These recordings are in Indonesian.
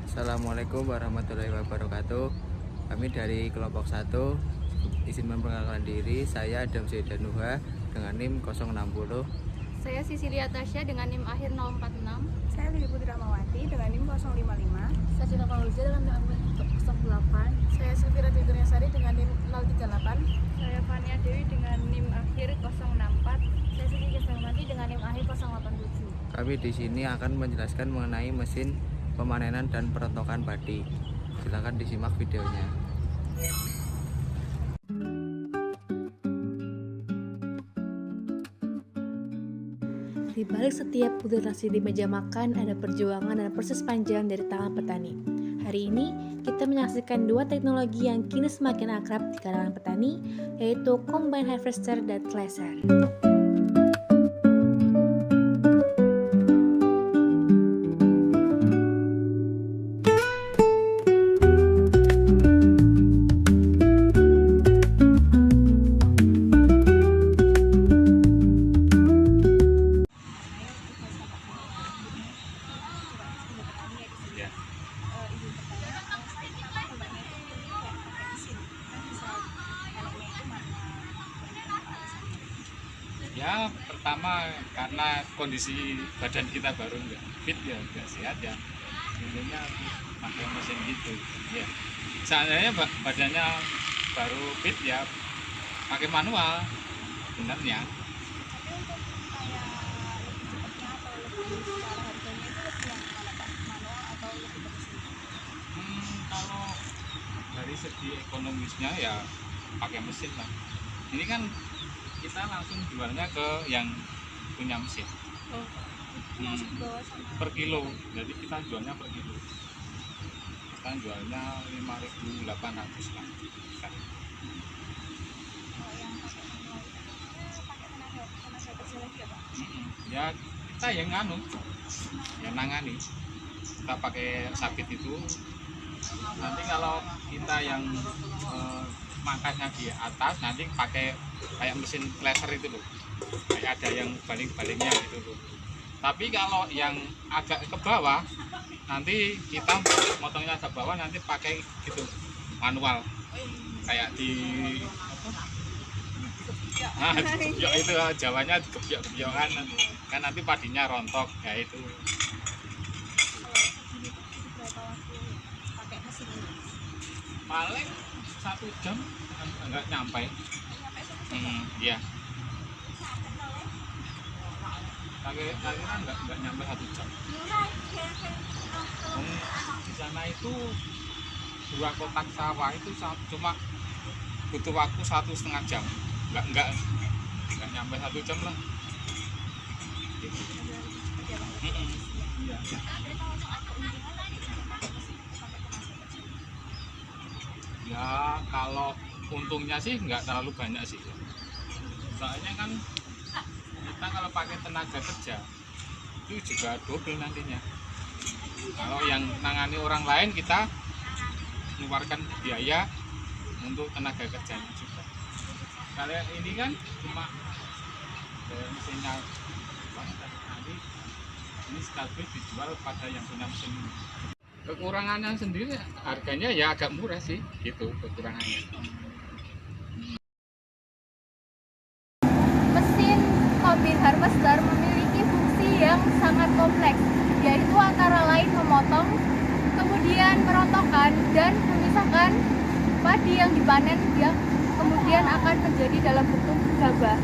Assalamualaikum warahmatullahi wabarakatuh. Kami dari kelompok 1 izin memperkenalkan diri. Saya Adam Zaidanuha dengan NIM 060. Saya Sisilia Tasya dengan NIM akhir 046. Saya Lili Putri Ramawati dengan NIM 055. Saya Cina Paulza dengan NIM akhir 08. Saya Sylvira Sari dengan NIM 038. Saya Fania Dewi dengan NIM akhir 064. Saya Siti Jasmati dengan NIM akhir 087. Kami di sini akan menjelaskan mengenai mesin pemanenan dan perontokan padi. Silakan disimak videonya. Di balik setiap butir nasi di meja makan ada perjuangan dan proses panjang dari tangan petani. Hari ini kita menyaksikan dua teknologi yang kini semakin akrab di kalangan petani, yaitu combine harvester dan thresher. Ya pertama karena kondisi badan kita baru nggak fit ya, nggak sehat ya, intinya pakai mesin gitu ya. Seandainya badannya baru fit ya pakai manual sebenarnya. Tapi untuk kayak lebih cepatnya atau lebih secara harganya itu lebih yang mana Pak? Manual atau lebih ke mesin? Kalau dari segi ekonomisnya ya pakai mesin lah. Ini kan kita langsung jualnya ke yang punya mesin. Oh, masuk bawah sama. Per kilo, jadi kita jualnya per kilo. Kita jualnya 5.800 lah. Kalau yang pakai manual itu pakai tenaga kerja lagi ya Pak? Ya kita yang yang nangani. Kita pakai sabit itu. Nanti kalau kita yang mangkasnya di atas, nanti pakai kayak mesin laser itu loh, kayak ada yang baling-balingnya gitu loh. Tapi kalau yang agak ke bawah, nanti kita motongnya ke bawah, nanti pakai gitu manual, kayak di apa? Nah, gebyok itu Jawanya gebyok-gebyokan kan, nanti padinya rontok ya itu. Kalau segini itu berapa waktu pakai mesin ini? Paling 1 jam enggak nyampe. Nyampe 1 jam? Iya. Kalian enggak nyampe 1 jam. Di sana itu 2 kotak sawah itu cuma butuh waktu 1,5 jam. Enggak nyampe 1 jam lah. Gitu. Iya. Ya kalau untungnya sih nggak terlalu banyak sih, soalnya kan kita kalau pakai tenaga kerja itu juga double nantinya. Kalau yang nangani orang lain kita mengeluarkan biaya untuk tenaga kerjanya juga. Kalian ini kan cuma mesinnya, nanti ini stabil dijual pada yang punya mesin. Kekurangannya sendiri harganya ya agak murah sih, gitu kekurangannya. Mesin combine harvester memiliki fungsi yang sangat kompleks, yaitu antara lain memotong, kemudian merontokkan dan memisahkan padi yang dipanen yang kemudian akan menjadi dalam bentuk gabah.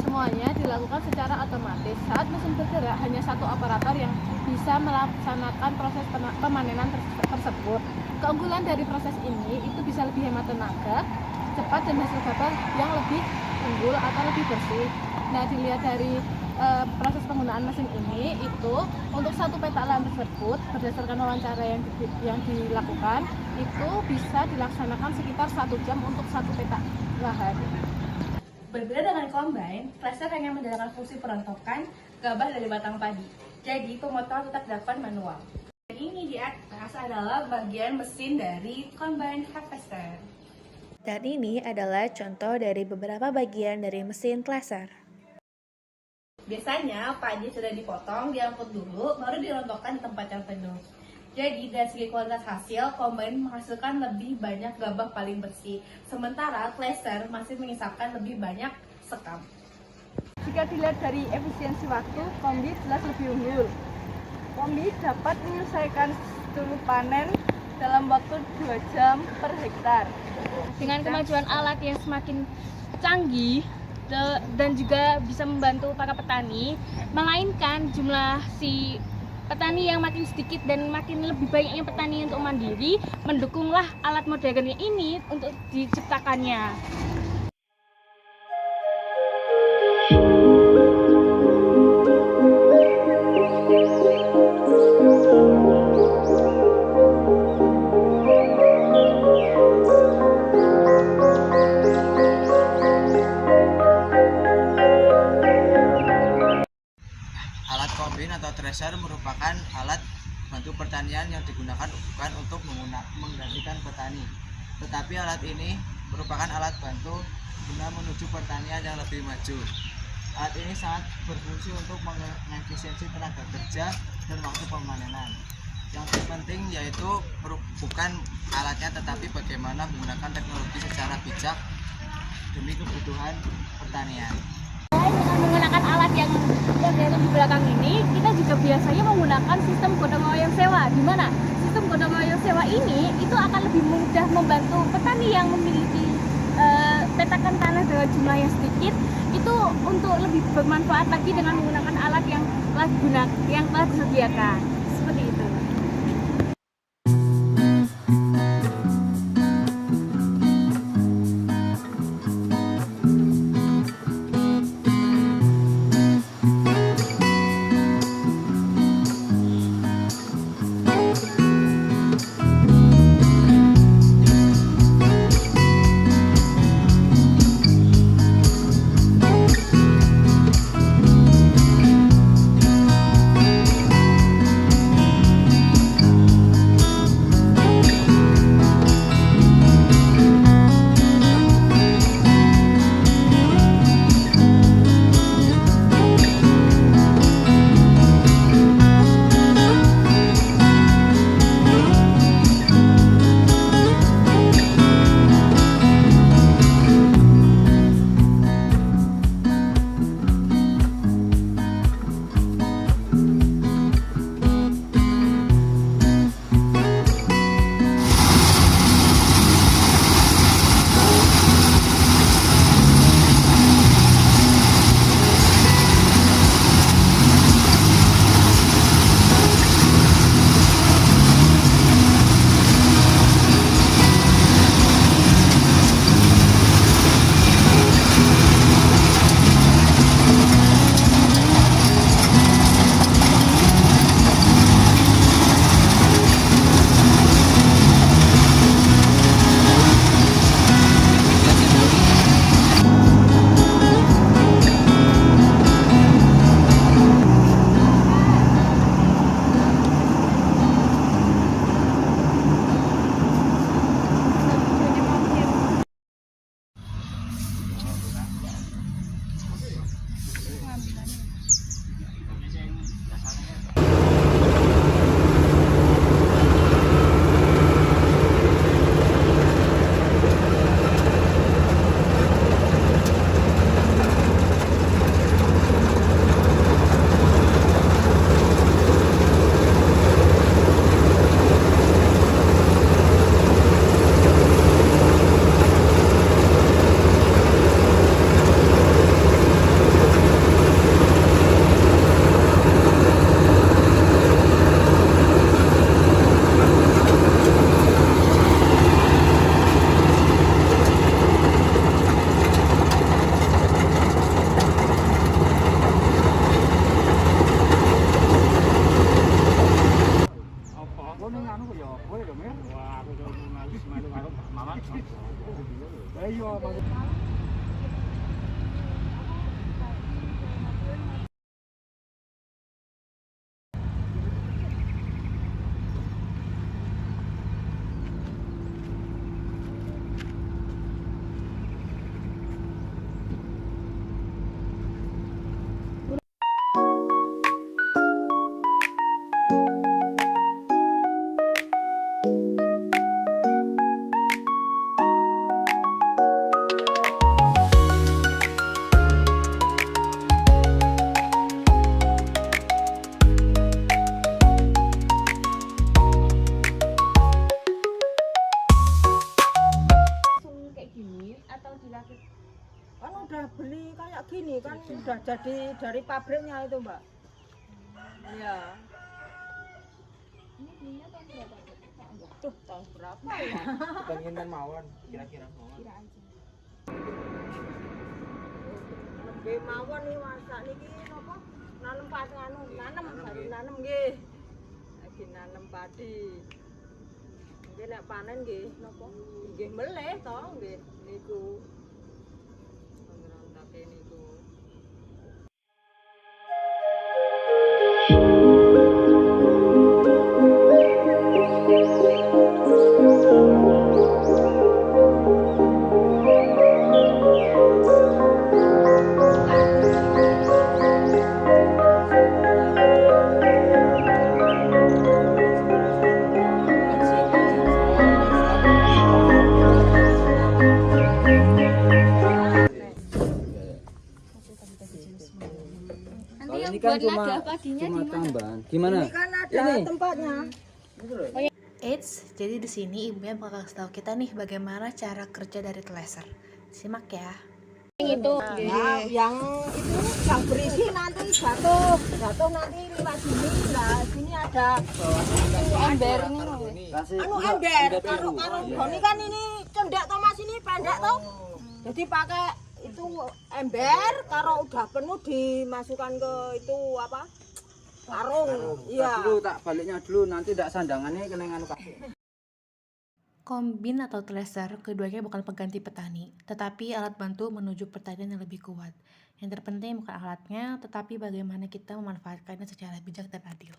Semuanya dilakukan secara otomatis. Saat mesin bergerak, hanya satu operator yang bisa melaksanakan proses pemanenan tersebut. Keunggulan dari proses ini itu bisa lebih hemat tenaga, cepat, dan hasil gabah yang lebih unggul atau lebih bersih. Nah, dilihat dari proses penggunaan mesin ini itu untuk satu petak lahan tersebut berdasarkan wawancara yang dilakukan itu bisa dilaksanakan sekitar 1 jam untuk satu petak lahan. Berbeda dengan combine, thresher hanya menjalankan fungsi perontokan gabah dari batang padi. Jadi pemotongan tetap dilakukan manual. Dan ini di atas adalah bagian mesin dari combine harvester. Dan ini adalah contoh dari beberapa bagian dari mesin thresher. Biasanya padi sudah dipotong, diangkut dulu, baru dirontokkan di tempat yang teduh. Jadi dari segi kualitas hasil, combine menghasilkan lebih banyak gabah paling bersih, sementara thresher masih menyisakan lebih banyak sekam. Jika dilihat dari efisiensi waktu, kombi jelas lebih unggul. Kombi dapat menyelesaikan seluruh panen dalam waktu 2 jam per hektar. Dengan kemajuan alat yang semakin canggih dan juga bisa membantu para petani, melainkan jumlah si petani yang makin sedikit dan makin lebih banyaknya petani untuk mandiri, mendukunglah alat modern ini untuk diciptakannya. Alat kombin atau thresher merupakan alat bantu pertanian yang digunakan bukan untuk menggantikan petani, tetapi alat ini merupakan alat bantu guna menuju pertanian yang lebih maju. Alat ini sangat berfungsi untuk mengefisiensi tenaga kerja dan waktu pemanenan. Yang terpenting yaitu bukan alatnya, tetapi bagaimana menggunakan teknologi secara bijak demi kebutuhan pertanian. Dengan menggunakan alat yang ada di belakang ini, kita juga biasanya menggunakan sistem gotong royong sewa, di mana sistem gotong royong sewa ini itu akan lebih mudah membantu petani yang memiliki petakan tanah dengan jumlah yang sedikit itu untuk lebih bermanfaat lagi dengan menggunakan alat yang telah disediakan. Seperti itu. sudah jadi dari pabriknya itu, Mbak. Iya. Ini belinya tahun berapa? Tuh, tahun berapa ya? Keinginan mawon kira-kira mawon. Kira aja. Nggih mawon iki masak niki napa? Nanem padi nanem nggih. Lagi nanem padi. Nggih nek panen nggih napa? Nggih meleh to nggih niku. Ngerontake niku. Nanti yang ini kan buat cuma lada padinya di mana? tambahan. Gimana? Ini kan ada tempatnya. Eits, jadi di sini ibunya bakal kasih tahu kita nih bagaimana cara kerja dari thresher. Simak ya. Nah, yang itu yang berisi nanti jatuh nanti lewat sini. Nah, sini ada ember ini. Kasih Anu enggak, ember enggak karo biru. karo Iya. goni kan ini cendak to Mas ini pendek to. Jadi pakai itu ember karo udah penuh dimasukkan ke itu apa? Karung. Iya. Dulu tak baliknya dulu nanti ndak sandangannya kena nganu kaki. Kombin atau thresher keduanya bukan pengganti petani, tetapi alat bantu menuju pertanian yang lebih kuat. Yang terpenting bukan alatnya, tetapi bagaimana kita memanfaatkannya secara bijak dan adil.